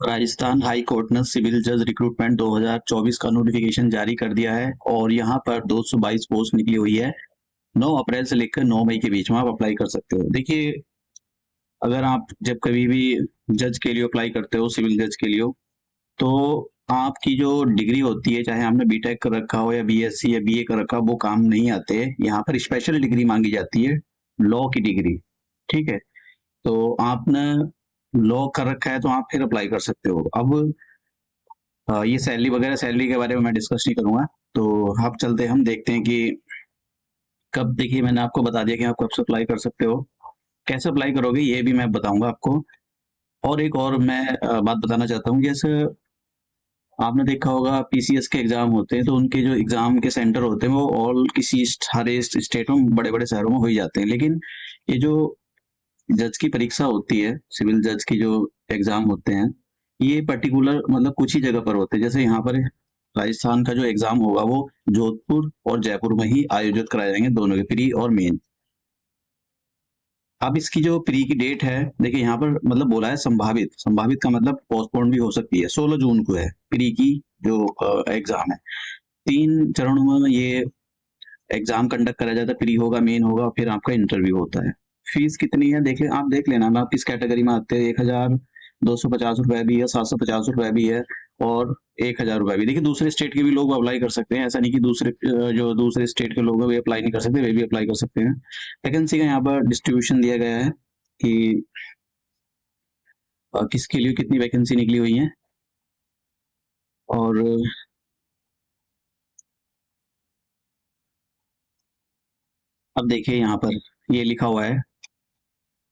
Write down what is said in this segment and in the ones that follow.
Rajasthan high court ने civil जज recruitment 2024 का नोटिफिकेशन जारी कर दिया है और यहाँ पर 222 पोस्ट निकली हुई है। 9 अप्रैल से लेकर 9 मई के बीच में आप अप्लाई कर सकते हो। देखिए, अगर आप जब कभी भी जज के लिए अप्लाई करते हो, सिविल जज के लिए, तो आपकी जो डिग्री होती है, चाहे आपने बीटेक कर रखा हो या बीएससी या बीए कर रखा हो, वो काम नहीं आते। यहाँ पर स्पेशल डिग्री मांगी जाती है, लॉ की डिग्री। ठीक है, तो आपने लॉ कर रखा है तो आप फिर अप्लाई कर सकते हो। अब ये सैलरी वगैरह, सैलरी के बारे में मैं डिस्कस नहीं करूंगा। तो आप चलते हम देखते हैं कि कब। देखिए, मैंने आपको बता दिया कि आप कब से अप्लाई कर सकते हो, कैसे अप्लाई करोगे ये भी मैं बताऊंगा आपको। और एक और मैं बात बताना चाहता हूँ। जैसे आपने देखा होगा, पीसीएस के एग्जाम होते हैं तो उनके जो एग्जाम के सेंटर होते हैं वो ऑल किसी सारे स्टेट में, बड़े बड़े शहरों में हो ही जाते हैं। लेकिन ये जो जज की परीक्षा होती है, सिविल जज की जो एग्जाम होते हैं, ये पर्टिकुलर मतलब कुछ ही जगह पर होते हैं। जैसे यहाँ पर राजस्थान का जो एग्जाम होगा वो जोधपुर और जयपुर में ही आयोजित कराए जाएंगे, दोनों के प्री और मेन। अब इसकी जो प्री की डेट है, देखिए यहाँ पर मतलब बोला है संभावित। संभावित का मतलब पोस्टपोन भी हो सकती है। 16 जून को है प्री की जो एग्जाम है। 3 चरणों में ये एग्जाम कंडक्ट करा जाता है। प्री होगा, मेन होगा, फिर आपका इंटरव्यू होता है। फीस कितनी है आप देख लेना। आप किस कैटेगरी में आते हैं। 1,250 रुपए भी है, 750 रुपए भी है, और 1,000 रुपए भी। देखिए, दूसरे स्टेट के भी लोग अप्लाई कर सकते हैं। ऐसा नहीं कि जो दूसरे स्टेट के लोग हैं वे अप्लाई नहीं कर सकते, वे भी अप्लाई कर सकते हैं। वैकेंसी का यहाँ पर डिस्ट्रीब्यूशन दिया गया है कि किसके लिए कितनी वैकेंसी निकली हुई है। और अब देखिए यहाँ पर ये लिखा हुआ है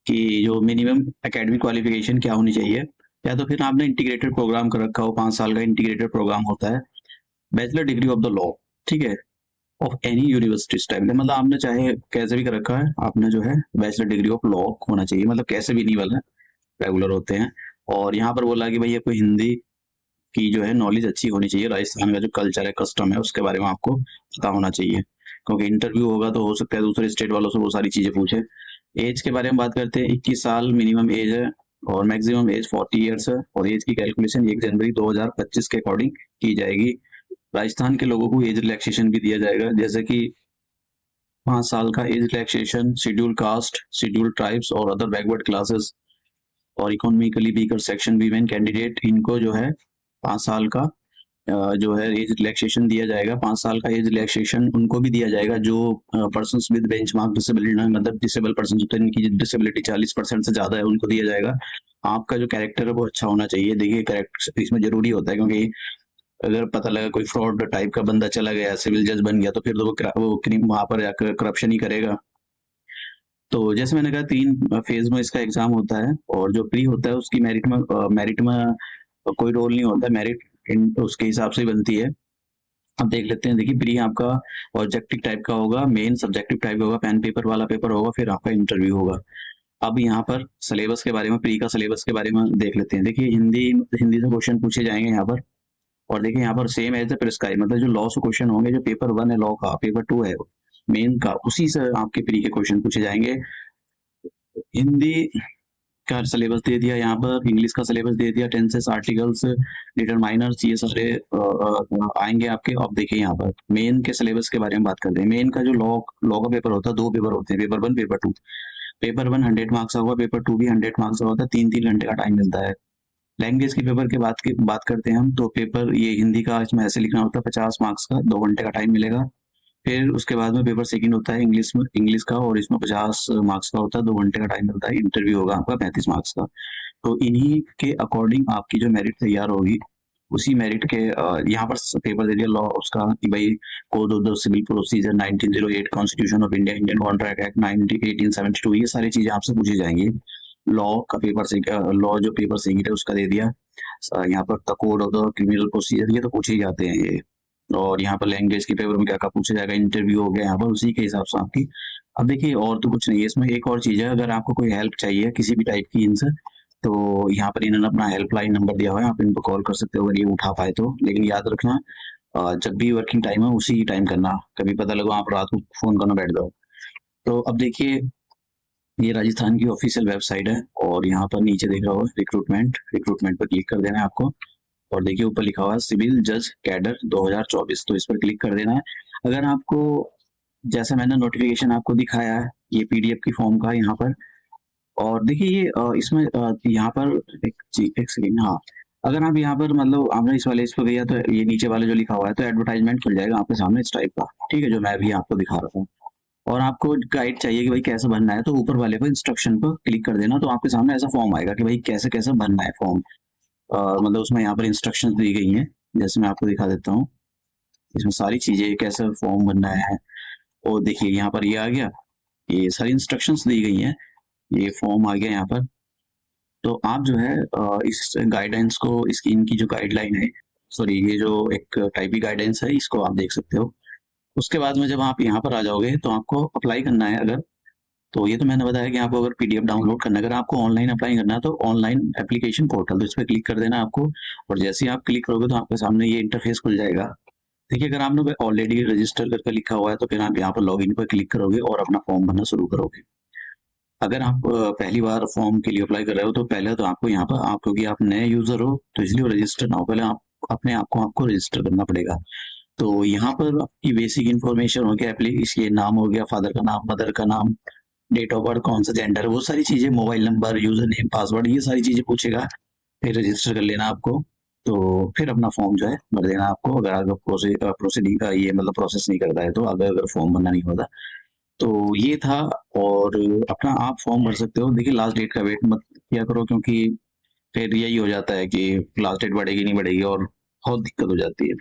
कि जो मिनिमम एकेडमिक क्वालिफिकेशन क्या होनी चाहिए। या तो फिर आपने इंटीग्रेटेड प्रोग्राम कर रखा हो, 5 साल का इंटीग्रेटेड प्रोग्राम होता है। Bachelor degree of the law, ठीक है, ऑफ एनी यूनिवर्सिटी टाइप, मतलब आपने चाहे कैसे भी कर रखा है, आपने जो है बैचलर डिग्री ऑफ लॉ होना चाहिए। मतलब कैसे भी नहीं, वाला रेगुलर होते हैं। और यहाँ पर बोला कि भाई ये कोई हिंदी की जो है नॉलेज अच्छी होनी चाहिए। राजस्थान का जो कल्चर है, कस्टम है, उसके बारे में आपको पता होना चाहिए, क्योंकि इंटरव्यू होगा तो हो सकता है दूसरे स्टेट वालों से वो सारी चीजें पूछे। एज के बारे में बात करते हैं। 21 साल मिनिमम एज है और मैक्सिमम एज 40 ईयर्स है। और एज की कैलकुलेशन 1 जनवरी 2025 के अकॉर्डिंग की जाएगी। राजस्थान के लोगों को एज रिलैक्सेशन भी दिया जाएगा, जैसे कि 5 साल का age relaxation schedule caste, schedule tribes और अदर बैकवर्ड क्लासेस और economically weaker section women candidate, इनको जो है 5 साल का जो है एज रिलैक्सेशन दिया जाएगा। 5 साल का एज रिलैक्सेशन उनको भी दिया जाएगा जो पर्सन्स विद बेंचमार्क डिसेबिलिटी, मतलब डिसेबल पर्सन होते हैं, इनकी डिसेबिलिटी 40% से ज्यादा है, उनको दिया जाएगा। आपका जो कैरेक्टर है वो अच्छा होना चाहिए। देखिए, कैरेक्टर इसमें जरूरी होता है, क्योंकि अगर पता लगा कोई फ्रॉड टाइप का बंदा चला गया, सिविल जज बन गया, तो फिर तो वो वहां पर जाकर करप्शन ही करेगा। तो जैसे मैंने कहा, 3 फेज में इसका एग्जाम होता है। और जो प्री होता है उसकी मेरिट में कोई रोल नहीं होता। मेरिट उसके हिसाब से ही बनती है। अब देख लेते हैं। देखिए, प्री आपका ऑब्जेक्टिव टाइप का होगा, मेन सब्जेक्टिव टाइप का होगा, पेन पेपर वाला पेपर होगा, फिर आपका इंटरव्यू होगा। अब यहाँ पर सिलेबस के बारे में, प्री का सिलेबस के बारे में देख लेते हैं। देखिए, हिंदी हिंदी से क्वेश्चन पूछे जाएंगे यहाँ पर। और देखिए यहाँ पर सेम एज द प्रिस्क्राइब, मतलब जो लॉ से क्वेश्चन होंगे, जो पेपर 1 है लॉ का, पेपर 2 है मेन का, उसी से आपके प्री के क्वेश्चन पूछे जाएंगे। हिंदी का सिलेबस दे दिया यहाँ पर, इंग्लिश का सिलेबस दे दिया, टेंसेस, आर्टिकल्स, डिटरमाइनर्स, ये सारे आएंगे आपके। अब देखिए यहाँ पर मेन के सिलेबस के बारे में बात करते हैं। मेन का जो लॉ का पेपर होता है, 2 पेपर होते हैं, पेपर 1, पेपर 2। पेपर 1 100 मार्क्स का होगा, पेपर 2 भी 100 मार्क्स का होता है। 3-3 घंटे का टाइम मिलता है। लैंग्वेज के पेपर की बात करते हैं हम, तो पेपर ये हिंदी का, इसमें ऐसे लिखना होता है 50 मार्क्स का, 2 घंटे का टाइम मिलेगा। फिर उसके बाद में पेपर सेकंड होता है इंग्लिश का, और इसमें 50 मार्क्स का होता है, 2 घंटे का टाइम मिलता है। इंटरव्यू होगा आपका 35 मार्क्स का। तो इन्हीं के अकॉर्डिंग आपकी जो मेरिट तैयार होगी, उसी मेरिट के यहाँ पर पेपर दे दिया लॉ उसका कि भाई code of the civil procedure 1908, constitution of India, Indian contract act 1872, ये सारी चीजें आपसे पूछी जाएंगी। लॉ का पेपर से, लॉ जो पेपर से है उसका दे दिया। यहाँ पर the code of the criminal procedure, ये तो पूछे ही जाते हैं ये। और यहाँ पर लैंग्वेज के पेपर में क्या क्या पूछा जाएगा, इंटरव्यू हो गया यहाँ पर, उसी के हिसाब से आपकी। अब देखिए, और तो कुछ नहीं है इसमें। एक और चीज है, अगर आपको कोई हेल्प चाहिए किसी भी टाइप की इनसे, तो यहाँ पर इन्होंने अपना हेल्पलाइन नंबर दिया हुआ है, आप इनको कॉल कर सकते हो अगर ये उठा पाए तो। लेकिन याद रखना, जब भी वर्किंग टाइम है उसी टाइम करना, कभी पता लगा आप रात को फोन करना बैठ जाओ। तो अब देखिए, ये राजस्थान की ऑफिशियल वेबसाइट है और यहाँ पर नीचे देख रहा होगा रिक्रूटमेंट पर क्लिक कर देना है आपको। और देखिए ऊपर लिखा हुआ है सिविल जज कैडर 2024, तो इस पर क्लिक कर देना है। अगर आपको जैसा मैंने नोटिफिकेशन आपको दिखाया है ये पीडीएफ की फॉर्म का यहाँ पर, और देखिए ये इसमें यहाँ पर एक सेकेंड, हाँ, अगर आप यहाँ पर मतलब आपने इस वाले इस पर गया तो ये नीचे वाले जो लिखा हुआ है तो एडवर्टाइजमेंट खुल जाएगा आपके सामने इस टाइप का, ठीक है, जो मैं भी आपको दिखा रहा हूँ। और आपको गाइड चाहिए कि भाई कैसे भरना है, तो ऊपर वाले पर इंस्ट्रक्शन पर क्लिक कर देना, तो आपके सामने ऐसा फॉर्म आएगा कि भाई कैसे कैसे भरना है फॉर्म। मतलब उसमें यहाँ पर इंस्ट्रक्शंस दी गई हैं, जैसे मैं आपको दिखा देता हूँ। इसमें सारी चीजें कैसे फॉर्म भरना है, और देखिए यहाँ पर ये आ गया, ये सारी इंस्ट्रक्शंस दी गई हैं, ये फॉर्म आ गया यहाँ पर। तो आप जो है इस गाइडेंस को, इसकी इनकी जो गाइडलाइन है, सॉरी ये जो एक टाइप की गाइडेंस है, इसको आप देख सकते हो। उसके बाद में जब आप यहाँ पर आ जाओगे तो आपको अप्लाई करना है। अगर तो ये तो मैंने बताया कि आपको अगर पीडीएफ डाउनलोड करना है, अगर आपको ऑनलाइन अप्लाई करना है तो ऑनलाइन एप्लीकेशन पोर्टल, तो इस पर क्लिक कर देना आपको। और जैसे ही आप क्लिक करोगे तो आपके सामने ये इंटरफेस खुल जाएगा। देखिए अगर आपने ऑलरेडी रजिस्टर करके लिखा हुआ है तो फिर आप यहाँ पर लॉगिन पर क्लिक करोगे और अपना फॉर्म भरना शुरू करोगे। अगर आप पहली बार फॉर्म के लिए अप्लाई कर रहे हो तो पहले तो आपको यहाँ पर, आप क्योंकि आप नए यूजर हो तो इसलिए रजिस्टर ना हो, पहले आप अपने आप को आपको रजिस्टर करना पड़ेगा। तो यहाँ पर आपकी बेसिक इन्फॉर्मेशन हो गया, इसके नाम हो गया, फादर का नाम, मदर का नाम, डेट ऑफ बर्थ, कौन सा जेंडर, वो सारी चीजें, mobile number, user name, password, ये सारी चीजें पूछेगा। फिर रजिस्टर कर लेना आपको, तो फिर अपना फॉर्म जो है भर देना आपको। अगर आगे प्रोसीडिंग का ये मतलब प्रोसेस नहीं करता है तो अगर फॉर्म भरना नहीं होता तो ये था। और अपना आप फॉर्म भर सकते हो। देखिए लास्ट डेट का वेट मत किया करो, क्योंकि फिर यही हो जाता है कि लास्ट डेट बढ़ेगी नहीं बढ़ेगी और बहुत दिक्कत हो जाती है।